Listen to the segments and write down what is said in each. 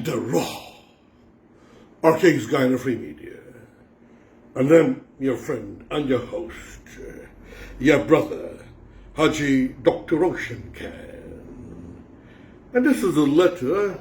the raw. Arcades Guyana Free Media. And then your friend and your host, your brother, Hajji Dr. Roshan can. And this is a letter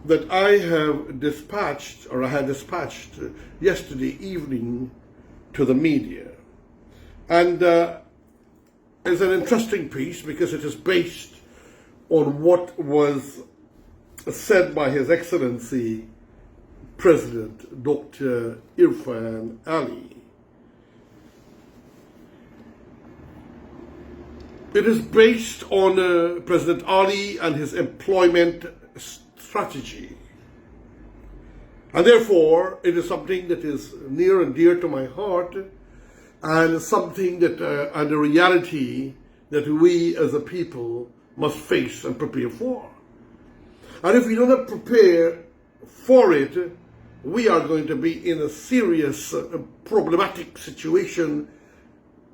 that I have dispatched, or I had dispatched yesterday evening to the media. And it's an interesting piece because it is based on what was said by His Excellency President Dr. Irfaan Ali. It is based on President Ali and his employment strategy. And therefore, it is something that is near and dear to my heart, and something that, and a reality that we as a people must face and prepare for. And if we do not prepare for it, we are going to be in a serious, problematic situation,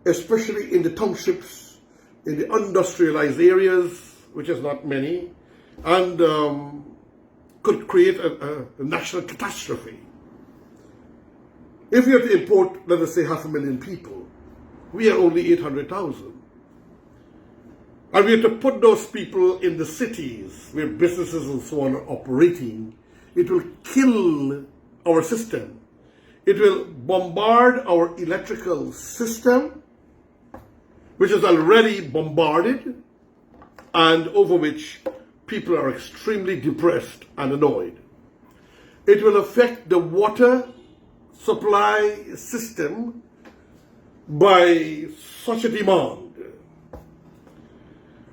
especially in the townships, in the industrialized areas, which is not many, and could create a national catastrophe. If we have to import, let us say, 500,000 people, we are only 800,000. And we have to put those people in the cities where businesses and so on are operating. It will kill our system. It will bombard our electrical system, which is already bombarded, and over which people are extremely depressed and annoyed. It will affect the water supply system by such a demand,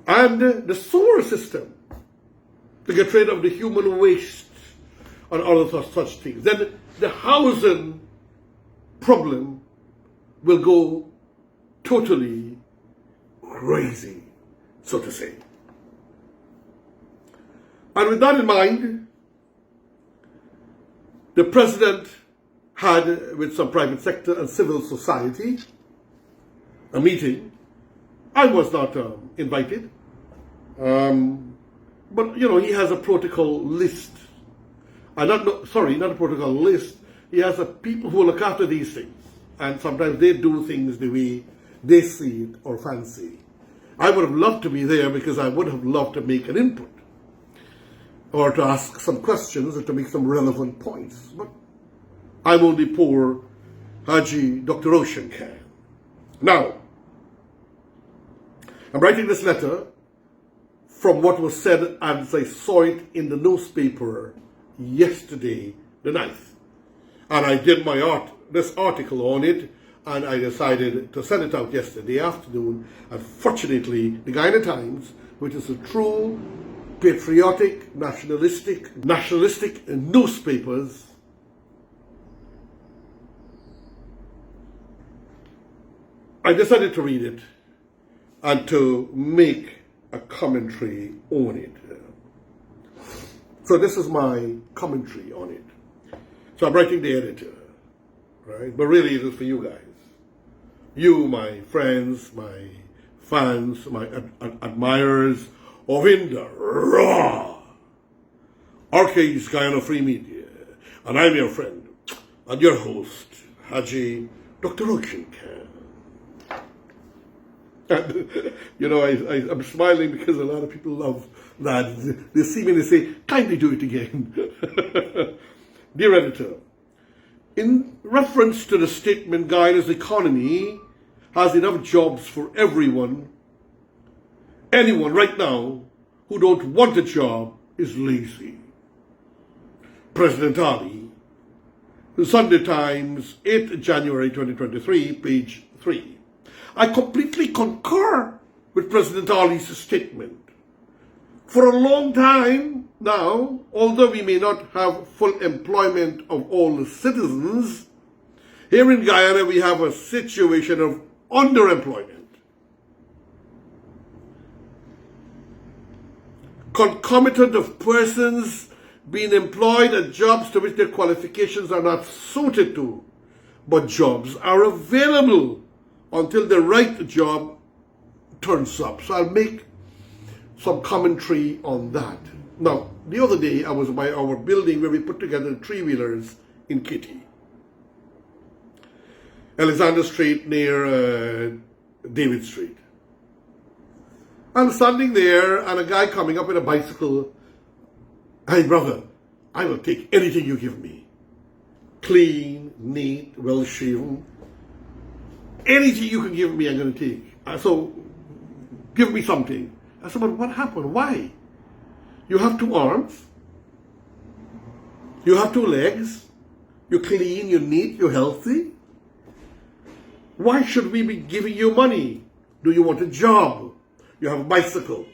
and the solar system to get rid of the human waste and other such things. Then the housing problem will go totally crazy, so to say. And with that in mind, the President had, with some private sector and civil society, a meeting. I was not invited, but you know, he has a protocol list. Not a protocol list. He has a people who look after these things, and sometimes they do things the way they see it or fancy. I would have loved to be there because I would have loved to make an input, or to ask some questions, or to make some relevant points. But I'm only poor Hajji Dr. Roshan can. Now, I'm writing this letter from what was said as I saw it in the newspaper yesterday, the 9th. And I did this article on it, and I decided to send it out yesterday afternoon. And fortunately, the Guyana Times, which is a true patriotic, nationalistic newspapers, I decided to read it and to make a commentary on it. So this is my commentary on it. So I'm writing the editor, right? But really it is for you guys. You, my friends, my fans, my admirers of in the raw Arcades Guyana Free Media. And I'm your friend and your host, Hajji Dr. Roshan can. And, you know, I'm smiling because a lot of people love that. They see me and they say, kindly do it again. Dear editor, in reference to the statement, Guyana's economy has enough jobs for everyone, anyone right now who don't want a job is lazy. President Ali, the Sunday Times, 8th January 2023, page 3. I completely concur with President Ali's statement. For a long time now, although we may not have full employment of all the citizens, here in Guyana we have a situation of underemployment. Concomitant of persons being employed at jobs to which their qualifications are not suited to, but jobs are available until the right job turns up. So I'll make some commentary on that. Now, the other day I was by our building where we put together the three-wheelers in Kitty. Alexander Street near David Street. I'm standing there and a guy coming up with a bicycle. Hey brother, I will take anything you give me. Clean, neat, well shaven. Anything you can give me, I'm going to take. So, give me something. I said, but what happened? Why? You have two arms. You have two legs. You're clean, you're neat, you're healthy. Why should we be giving you money? Do you want a job? You have a bicycle.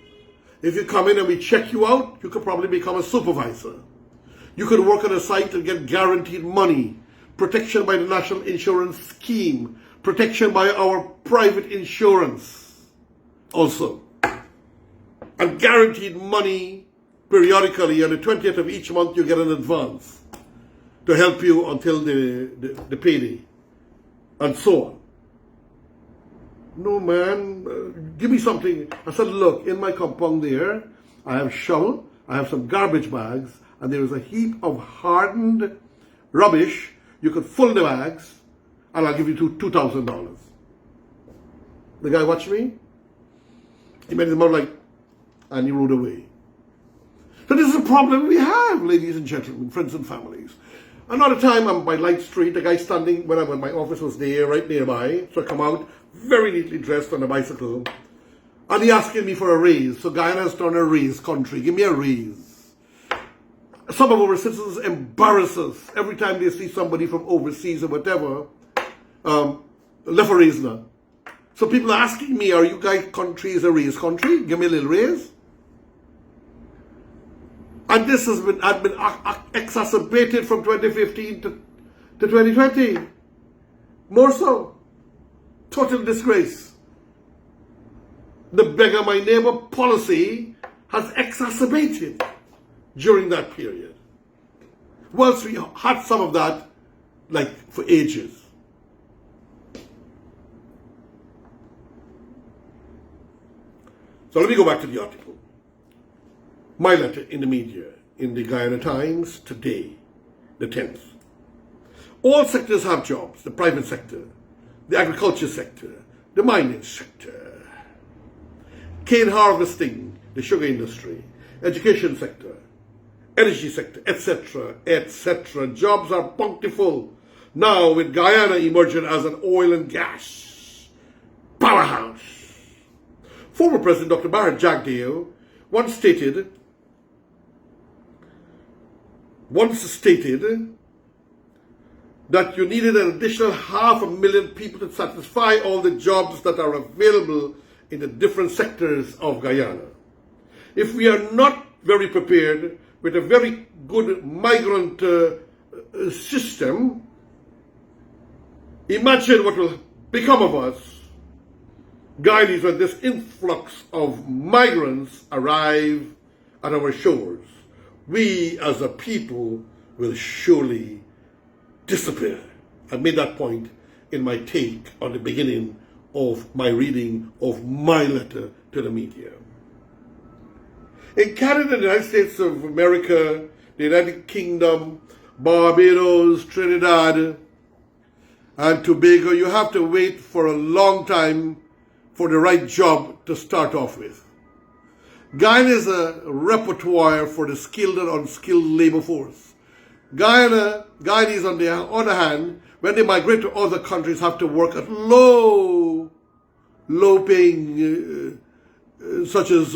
If you come in and we check you out, you could probably become a supervisor. You could work on a site and get guaranteed money, protection by the National Insurance Scheme, protection by our private insurance also, and guaranteed money periodically. On the 20th of each month, you get an advance to help you until the payday, and so on. No, man, give me something. I said, look, in my compound there, I have a shovel, I have some garbage bags, and there is a heap of hardened rubbish. You could fill the bags, and I'll give you $2,000. The guy watched me. He made his mouth like, and he rode away. So this is a problem we have, ladies and gentlemen, friends and families. Another time I'm by Light Street, the guy standing when my office was there, right nearby. So I come out, very neatly dressed on a bicycle, and he asking me for a raise. So Guyana has turned a raise country. Give me a raise. Some of our citizens embarrass us every time they see somebody from overseas or whatever, left a raise now. So people are asking me, are you guys countries a raise country? Give me a little raise. And this had been exacerbated from 2015 to 2020. More so. Total disgrace. The beggar my neighbor policy has exacerbated during that period. Whilst we had some of that, like, for ages. So let me go back to the article. My letter in the media, in the Guyana Times today, the 10th. All sectors have jobs, the private sector, the agriculture sector, the mining sector, cane harvesting, the sugar industry, education sector, energy sector, etc., etc. Jobs are bountiful now with Guyana emerging as an oil and gas powerhouse. Former President Dr. Barrett Jagdeo once stated that you needed an additional 500,000 people to satisfy all the jobs that are available in the different sectors of Guyana. If we are not very prepared with a very good migrant system, imagine what will become of us, Guyanese, when this influx of migrants arrive at our shores. We as a people will surely disappear. I made that point in my take on the beginning of my reading of my letter to the media. In Canada, the United States of America, the United Kingdom, Barbados, Trinidad, and Tobago, you have to wait for a long time for the right job to start off with. Guyana is a repertoire for the skilled and unskilled labor force. Guyanese, on the other hand, when they migrate to other countries, have to work at low paying, such as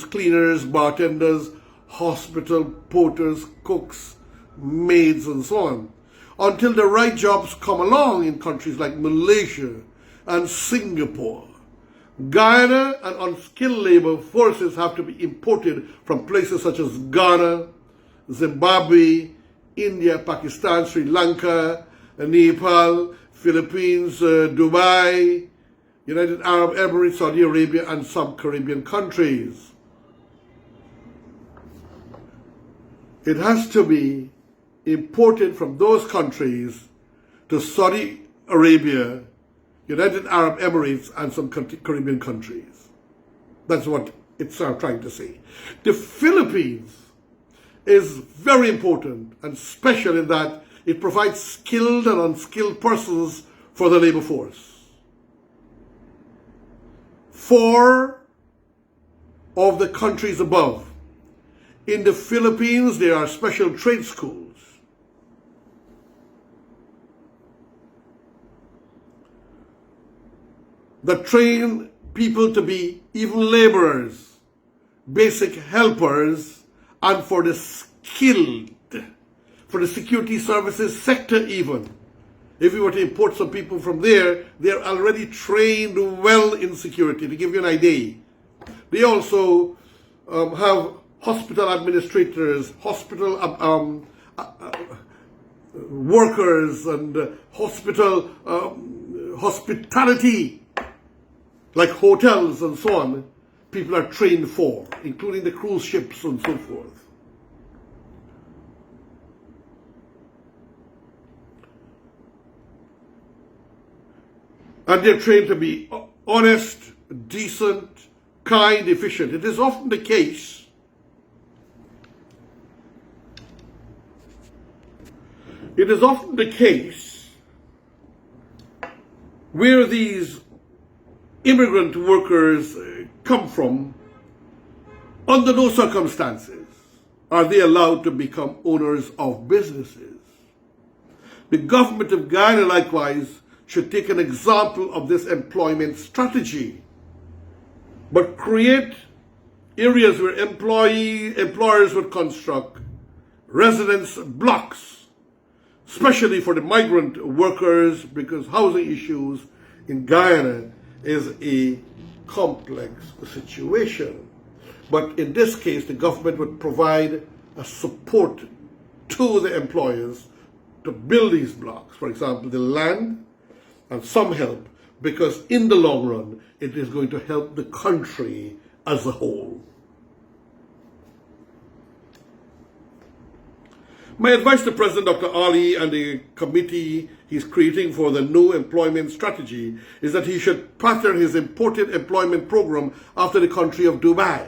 cleaners, bartenders, hospital porters, cooks, maids, and so on, until the right jobs come along in countries like Malaysia and Singapore. Guyana and unskilled labor forces have to be imported from places such as Ghana, Zimbabwe, India, Pakistan, Sri Lanka, Nepal, Philippines, Dubai, United Arab Emirates, Saudi Arabia, and some Caribbean countries. It has to be imported from those countries to Saudi Arabia, United Arab Emirates, and some Caribbean countries. That's what It's what I'm trying to say. The Philippines is very important and special in that it provides skilled and unskilled persons for the labor force. 4 of the countries above. In the Philippines, there are special trade schools. That train people to be even laborers, basic helpers, and for the skilled, for the security services sector even. If we were to import some people from there, they're already trained well in security. To give you an idea, they also have hospital administrators, hospital workers, and hospital hospitality, like hotels and so on. People are trained for, including the cruise ships and so forth. And they're trained to be honest, decent, kind, efficient. It is often the case where these immigrant workers come from, under no circumstances are they allowed to become owners of businesses. The government of Guyana, likewise, should take an example of this employment strategy, but create areas where employers would construct residence blocks, especially for the migrant workers, because housing issues in Guyana is a complex situation. But in this case, the government would provide a support to the employers to build these blocks. For example, the land and some help, because in the long run, it is going to help the country as a whole. My advice to President Dr. Ali and the committee he's creating for the new employment strategy is that he should pattern his imported employment program after the country of Dubai,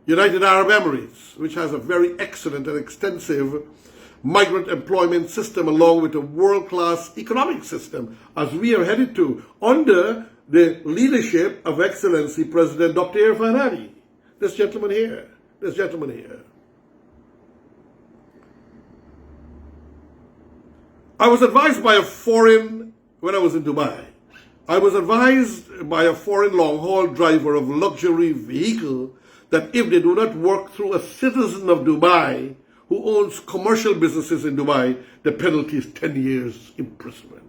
United Arab Emirates, which has a very excellent and extensive migrant employment system along with a world-class economic system, as we are headed to under the leadership of Excellency President Dr. Irfaan Ali. This gentleman here. I was advised by when I was in Dubai, I was advised by a foreign long-haul driver of luxury vehicle that if they do not work through a citizen of Dubai who owns commercial businesses in Dubai, the penalty is 10 years imprisonment.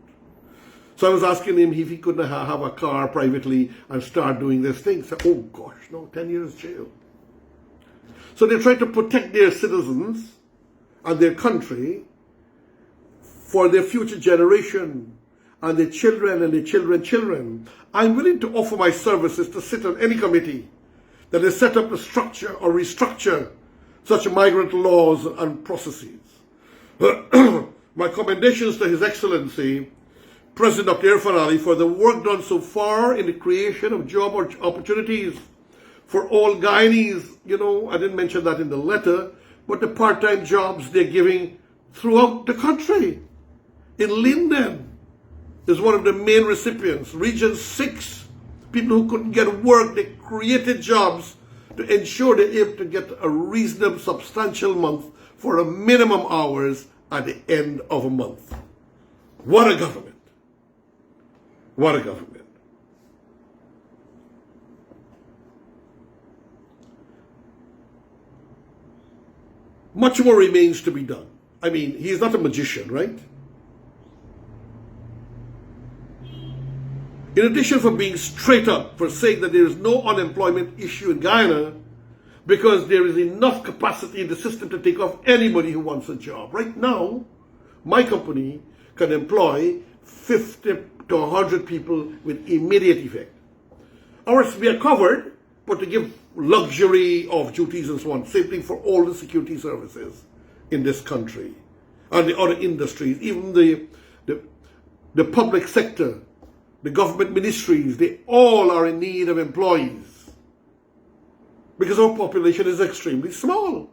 So I was asking him if he couldn't have a car privately and start doing this thing. He said, oh gosh, no, 10 years jail. So they try to protect their citizens and their country for their future generation and their children and their children's children. I'm willing to offer my services to sit on any committee that is set up to structure or restructure such migrant laws and processes. My commendations to His Excellency, President Dr. Irfaan Ali, for the work done so far in the creation of job opportunities for all Guyanese. You know, I didn't mention that in the letter, but the part-time jobs they're giving throughout the country. In Linden is one of the main recipients. Region 6, people who couldn't get work, they created jobs to ensure they're able to get a reasonable, substantial month for a minimum hours at the end of a month. What a government. What a government. Much more remains to be done. I mean, he's not a magician, right? In addition for being straight up, for saying that there is no unemployment issue in Guyana, because there is enough capacity in the system to take off anybody who wants a job. Right now, my company can employ 50 to 100 people with immediate effect. Ours, we are covered, but to give luxury of duties and so on, same thing for all the security services in this country, and the other industries, even the public sector, the government ministries, they all are in need of employees. because our population is extremely small.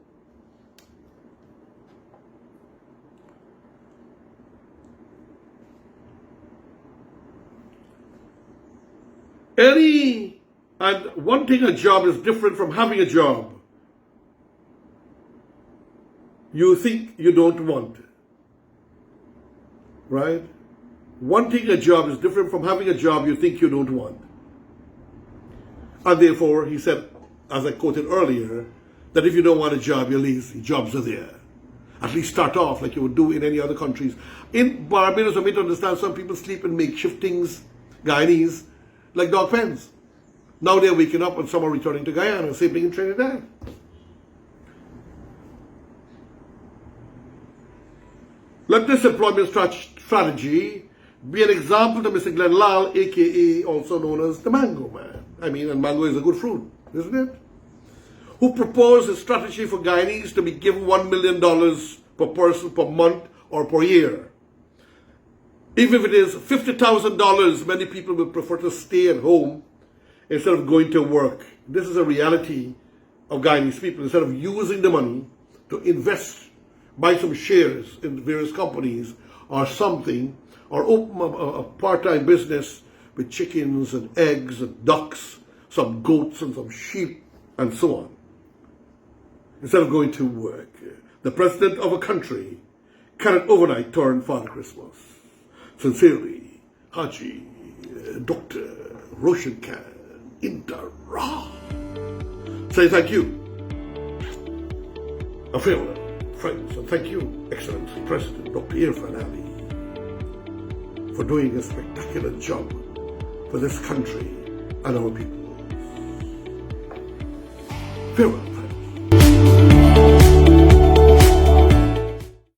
And wanting a job is different from having a job you think you don't want. Right? Wanting a job is different from having a job you think you don't want. And therefore, he said, as I quoted earlier, that if you don't want a job, you're lazy. Jobs are there. At least start off like you would do in any other countries. In Barbados, I mean to understand, some people sleep in makeshift things, Guyanese, like dog pens. Now they're waking up and some are returning to Guyana, same thing in Trinidad. Let this employment strategy be an example to Mr. Glenn Lal, aka also known as the Mango Man. I mean, and mango is a good fruit, isn't it? Who proposed a strategy for Guyanese to be given $1 million per person per month or per year. Even if it is $50,000, many people will prefer to stay at home instead of going to work. This is a reality of Guyanese people. Instead of using the money to invest, buy some shares in various companies or something, or open a part-time business with chickens and eggs and ducks, some goats and some sheep and so on. Instead of going to work, the president of a country cannot overnight turn Father Christmas. Sincerely, Hajji, Dr. Roshan Khan, Inter Ra. Say thank you. A farewell, friends, and thank you, Excellency President Dr. Irfaan Ali, for doing a spectacular job for this country and our people. Farewell.